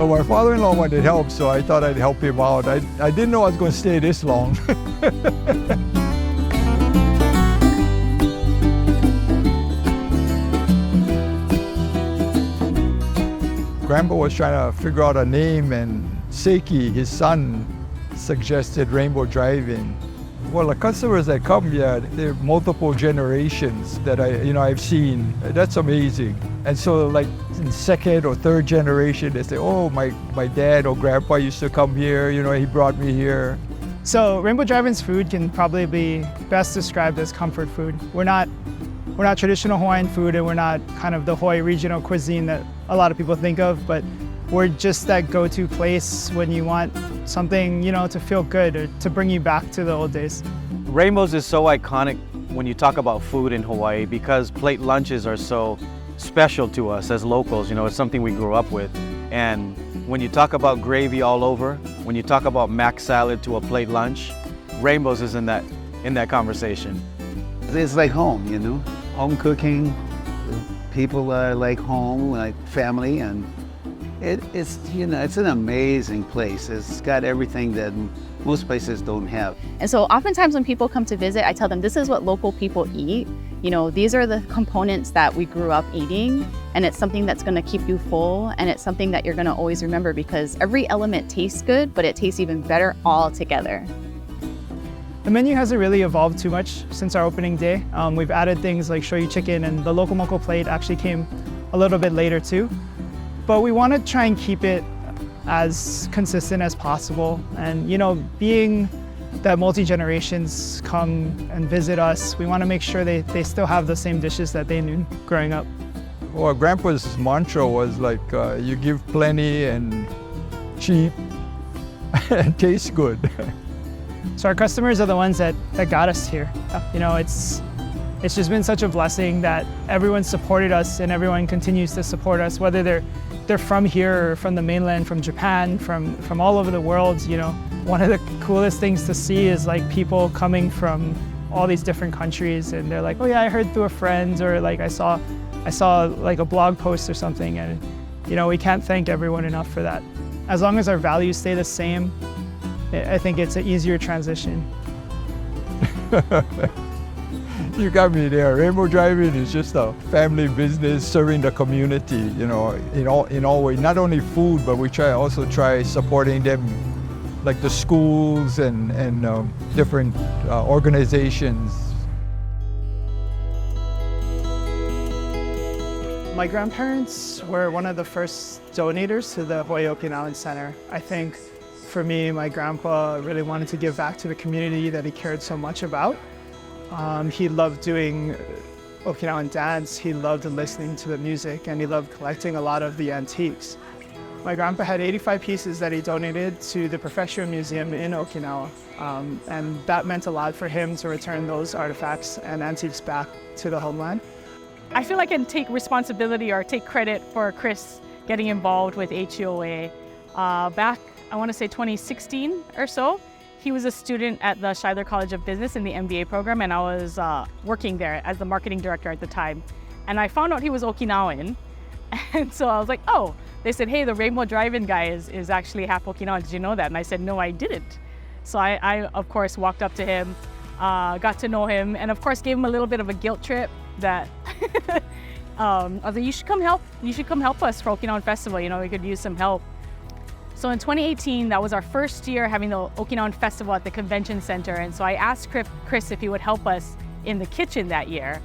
So my father-in-law wanted help, so I thought I'd help him out. I didn't know I was going to stay this long. Grandpa was trying to figure out a name, and Seiki, his son, suggested Rainbow Drive-In. Well, the customers that come here, they're multiple generations that I've seen. That's amazing. And so, like in second or third generation, they say, "Oh, my dad or grandpa used to come here. He brought me here." So Rainbow Drive-In's food can probably be best described as comfort food. We're not traditional Hawaiian food, and we're not kind of the Hawaii regional cuisine that a lot of people think of, but we're just that go-to place when you want something, to feel good or to bring you back to the old days. Rainbows is so iconic when you talk about food in Hawaii because plate lunches are so special to us as locals. It's something we grew up with. And when you talk about gravy all over, when you talk about mac salad to a plate lunch, Rainbows is in that conversation. It's like home, home cooking. People are like home, like family, and it's an amazing place. It's got everything that most places don't have. And so oftentimes when people come to visit, I tell them this is what local people eat. These are the components that we grew up eating, and it's something that's going to keep you full, and it's something that you're going to always remember because every element tastes good, but it tastes even better all together. The menu hasn't really evolved too much since our opening day. We've added things like shoyu chicken, and the local moko plate actually came a little bit later too. But we want to try and keep it as consistent as possible. And being that multi-generations come and visit us, we want to make sure they still have the same dishes that they knew growing up. Well, Grandpa's mantra was like, you give plenty and cheap and tastes good. So our customers are the ones that got us here. It's just been such a blessing that everyone supported us and everyone continues to support us, whether they're from here or from the mainland, from Japan, from all over the world. One of the coolest things to see is like people coming from all these different countries, and they're like, "Oh yeah, I heard through a friend," or like I saw like a blog post or something, and we can't thank everyone enough for that. As long as our values stay the same, I think it's an easier transition. You got me there. Rainbow Drive-In is just a family business serving the community, in all ways. Not only food, but we also try supporting them, like the schools and different organizations. My grandparents were one of the first donators to the Hawaii Okinawan Center. I think for me, my grandpa really wanted to give back to the community that he cared so much about. He loved doing Okinawan dance, he loved listening to the music, and he loved collecting a lot of the antiques. My grandpa had 85 pieces that he donated to the Prefectural Museum in Okinawa, and that meant a lot for him to return those artifacts and antiques back to the homeland. I feel like I can take responsibility or take credit for Chris getting involved with HUOA. Back, I want to say 2016 or so, he was a student at the Schuyler College of Business in the MBA program, and I was working there as the marketing director at the time. And I found out he was Okinawan, and so I was like, oh, they said, hey, the Rainbow Drive-In guy is actually half Okinawan. Did you know that? And I said, no, I didn't. So I of course, walked up to him, got to know him, and of course, gave him a little bit of a guilt trip that I was like, you should come help us for Okinawan Festival. We could use some help. So in 2018, that was our first year having the Okinawan Festival at the Convention Center. And so I asked Chris if he would help us in the kitchen that year.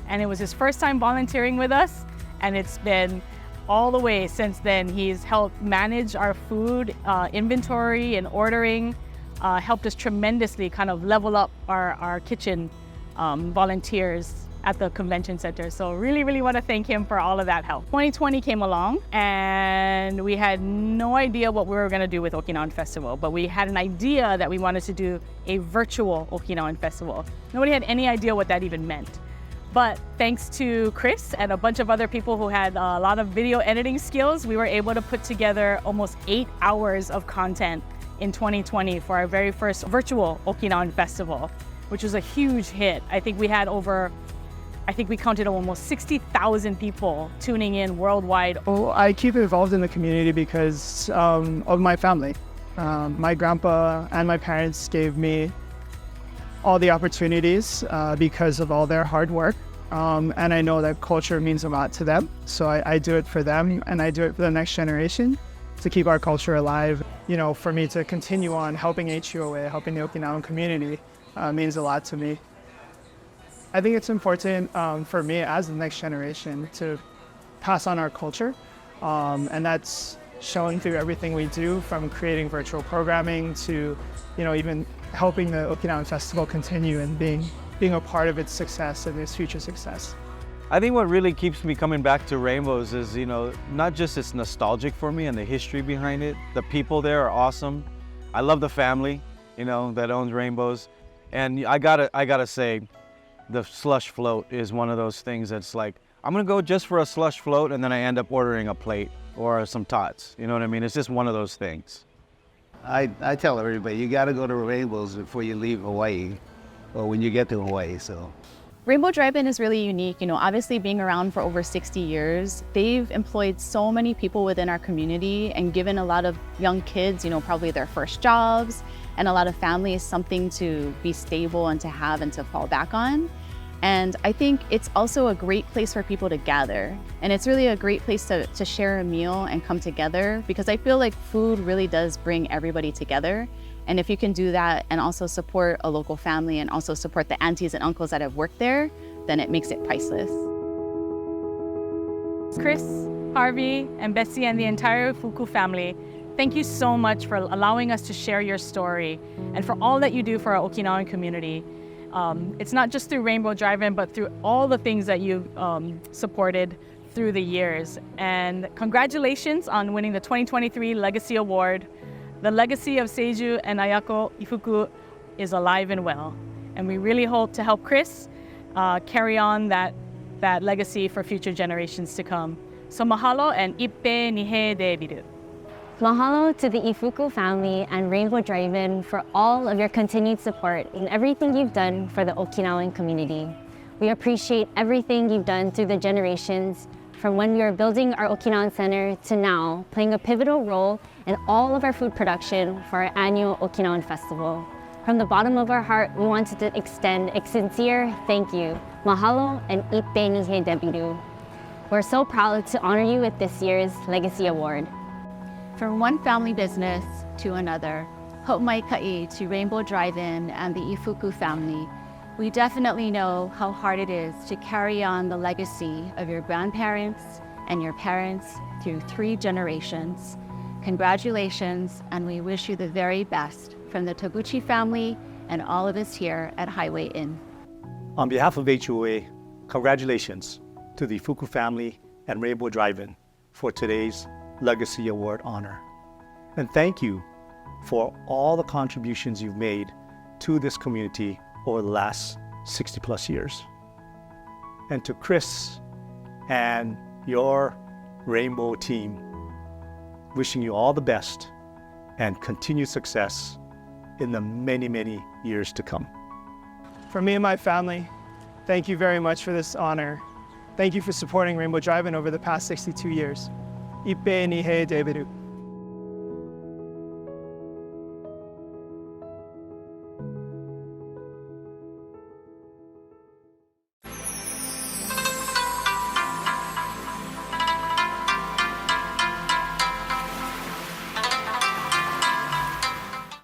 And it was his first time volunteering with us. And it's been all the way since then. He's helped manage our food inventory and ordering, helped us tremendously kind of level up our kitchen volunteers at the convention center. So really, really want to thank him for all of that help. 2020 came along and we had no idea what we were going to do with Okinawan Festival, but we had an idea that we wanted to do a virtual Okinawan Festival. Nobody had any idea what that even meant. But thanks to Chris and a bunch of other people who had a lot of video editing skills, we were able to put together almost 8 hours of content in 2020 for our very first virtual Okinawan Festival, which was a huge hit. I think we had over I think we counted almost 60,000 people tuning in worldwide. Well, I keep involved in the community because of my family. My grandpa and my parents gave me all the opportunities because of all their hard work. And I know that culture means a lot to them. So I do it for them, and I do it for the next generation to keep our culture alive. You know, for me to continue on helping HUOA, helping the Okinawan community means a lot to me. I think it's important for me as the next generation to pass on our culture. And that's showing through everything we do, from creating virtual programming to, you know, even helping the Okinawan Festival continue and being a part of its success and its future success. I think what really keeps me coming back to Rainbows is, you know, not just it's nostalgic for me and the history behind it. The people there are awesome. I love the family, you know, that owns Rainbows. And I gotta say, the slush float is one of those things that's like, I'm gonna go just for a slush float, and then I end up ordering a plate or some tots. You know what I mean? It's just one of those things. I tell everybody, you got to go to Rainbows before you leave Hawaii, or when you get to Hawaii. So, Rainbow Drive-In is really unique. You know, obviously being around for over 60 years, they've employed so many people within our community and given a lot of young kids, you know, probably their first jobs, and a lot of families something to be stable and to have and to fall back on. And I think it's also a great place for people to gather. And it's really a great place to share a meal and come together, because I feel like food really does bring everybody together. And if you can do that and also support a local family and also support the aunties and uncles that have worked there, then it makes it priceless. Chris, Harvey, and Bessie, and the entire Ifuku family, thank you so much for allowing us to share your story and for all that you do for our Okinawan community. It's not just through Rainbow Drive-In, but through all the things that you've supported through the years. And congratulations on winning the 2023 Legacy Award. The legacy of Seiju and Ayako Ifuku is alive and well. And we really hope to help Chris carry on that legacy for future generations to come. So mahalo and ippe nihe debiru. Mahalo to the Ifuku family and Rainbow Drive-In for all of your continued support in everything you've done for the Okinawan community. We appreciate everything you've done through the generations, from when we were building our Okinawan Center to now playing a pivotal role in all of our food production for our annual Okinawan Festival. From the bottom of our heart, we wanted to extend a sincere thank you. Mahalo and ippe nihe debiru. We're so proud to honor you with this year's Legacy Award. From one family business to another, hope mai ka'i to Rainbow Drive-In and the Ifuku family, we definitely know how hard it is to carry on the legacy of your grandparents and your parents through 3 generations. Congratulations, and we wish you the very best from the Toguchi family and all of us here at Highway Inn. On behalf of HUOA, congratulations to the Ifuku family and Rainbow Drive-In for today's Legacy Award honor. And thank you for all the contributions you've made to this community over the last 60 plus years. And to Chris and your Rainbow team, wishing you all the best and continued success in the many, many years to come. For me and my family, thank you very much for this honor. Thank you for supporting Rainbow Drive-In over the past 62 years. Ippe nihe debiru.